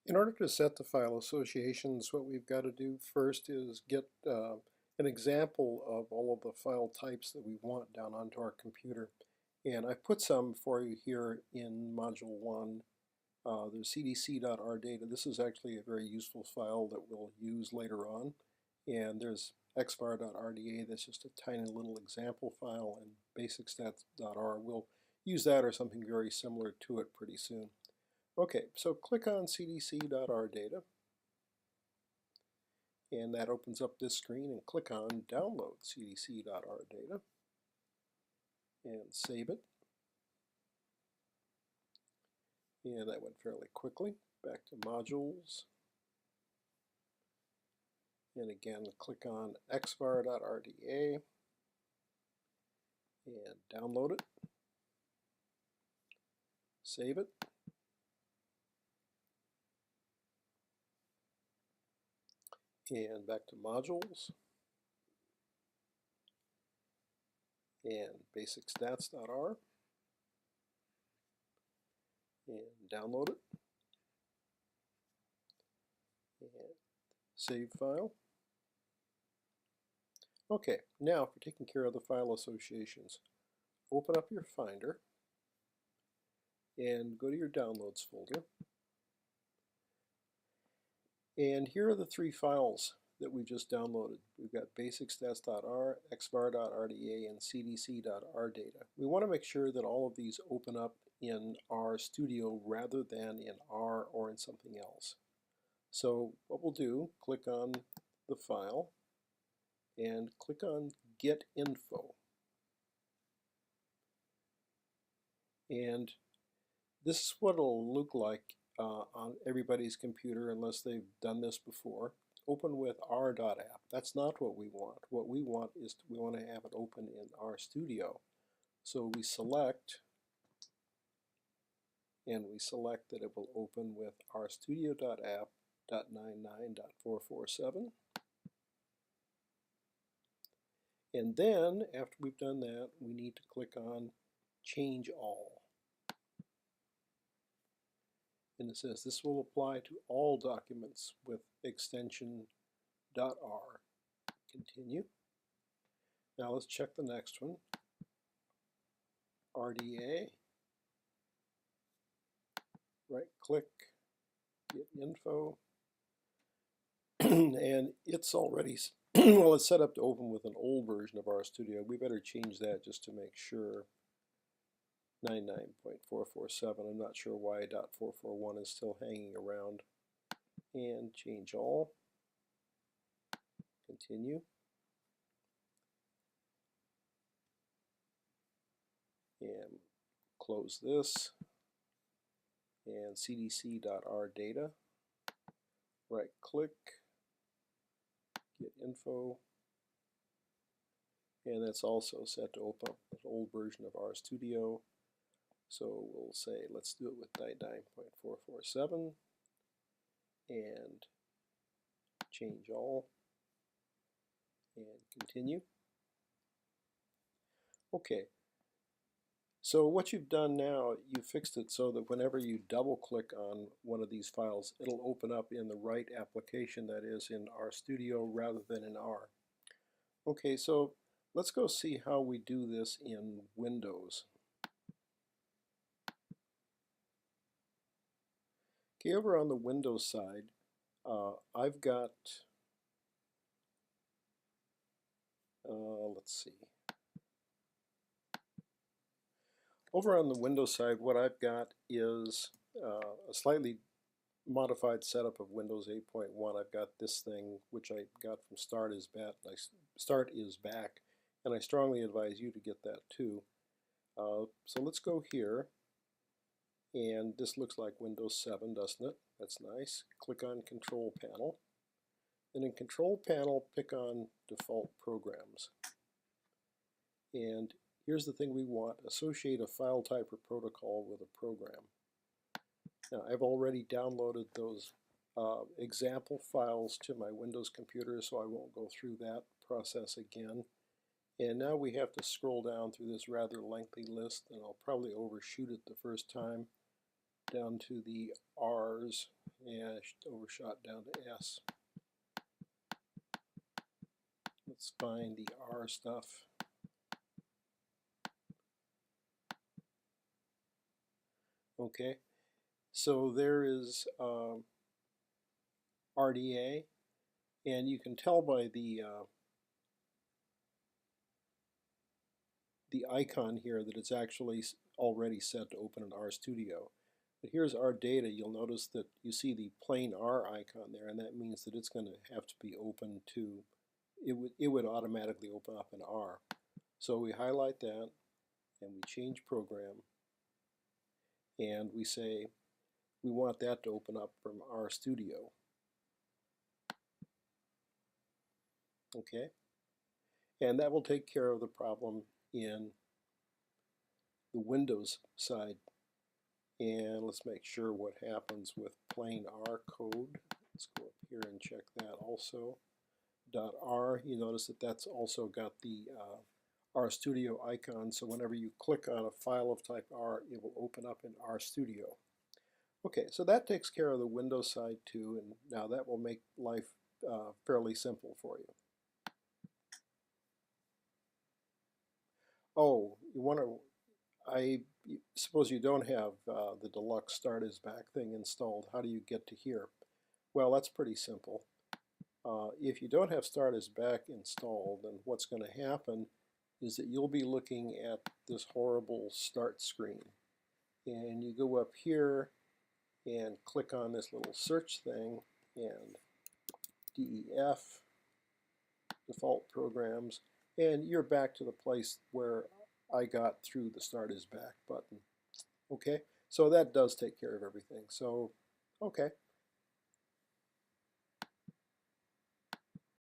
In order to set the file associations, what we've got to do first is get an example of all of the file types that we want down onto our computer. And I've put some for you here in Module 1. There's cdc.rdata. This is actually a very useful file that we'll use later on. And there's xvar.rda. That's just a tiny little example file. And basicstats.r. We'll use that or something very similar to it pretty soon. Okay, so click on cdc.rdata, and that opens up this screen, and click on download cdc.rdata and save it. And that went fairly quickly. Back to modules, and again click on xvar.rda and download it, save it. And back to modules and basicstats.r and download it and save file. Okay, now for taking care of the file associations, open up your Finder and go to your Downloads folder. And here are the three files that we just downloaded. We've got basicstats.r, xvar.rda, and cdc.rdata. We want to make sure that all of these open up in RStudio rather than in R or in something else. So what we'll do, click on the file and click on Get Info. And this is what it'll look like on everybody's computer unless they've done this before. Open with r.app. That's not what we want. What we want is we want to have it open in RStudio. So we select, and we select that it will open with rstudio.app.99.447. And then, after we've done that, we need to click on Change All. And it says this will apply to all documents with extension .r. Continue. Now let's check the next one. RDA. Right click, get info. And it's already, well, it's set up to open with an old version of RStudio. We better change that just to make sure. 99.447. I'm not sure why .441 is still hanging around. And change all. Continue. And close this. And cdc.rdata. Right click, get info. And that's also set to open up an old version of RStudio. So we'll say let's do it with 99.447 and change all and continue. Okay, so what you've done now, you fixed it so that whenever you double click on one of these files, it'll open up in the right application, that is in RStudio rather than in R. Okay, so let's go see how we do this in Windows. Okay, over on the Windows side, I've got, let's see. Over on the Windows side, what I've got is a slightly modified setup of Windows 8.1. I've got this thing, which I got from Start is Back, and I strongly advise you to get that too. So let's go here, and this looks like Windows 7, doesn't it? That's nice. Click on Control Panel, and in Control Panel, pick on Default Programs. And here's the thing we want: associate a file type or protocol with a program. Now, I've already downloaded those example files to my Windows computer, so I won't go through that process again. And now we have to scroll down through this rather lengthy list, and I'll probably overshoot it the first time, down to the R's, Yeah, I overshot down to S. Let's find the R stuff. Okay, so there is RDA, and you can tell by the icon here that it's actually already set to open in RStudio. But here's our data. You'll notice that you see the plain R icon there, and that means that it's going to have to be open to, it would automatically open up in R. So we highlight that, and we change program, and we say we want that to open up from RStudio. Okay, and that will take care of the problem in the Windows side. And let's make sure what happens with plain R code. Let's go up here and check that also. .r, you notice that that's also got the RStudio icon, so whenever you click on a file of type R, it will open up in RStudio. Okay, so that takes care of the Windows side too, and now that will make life fairly simple for you. Oh, you want to, I suppose you don't have the deluxe Start Is Back thing installed. How do you get to here? Well, that's pretty simple. If you don't have Start Is Back installed, then what's going to happen is that you'll be looking at this horrible start screen. And you go up here and click on this little search thing, and DEF, default programs, and you're back to the place where I got through the Start Is Back button. Okay, so that does take care of everything. So, okay.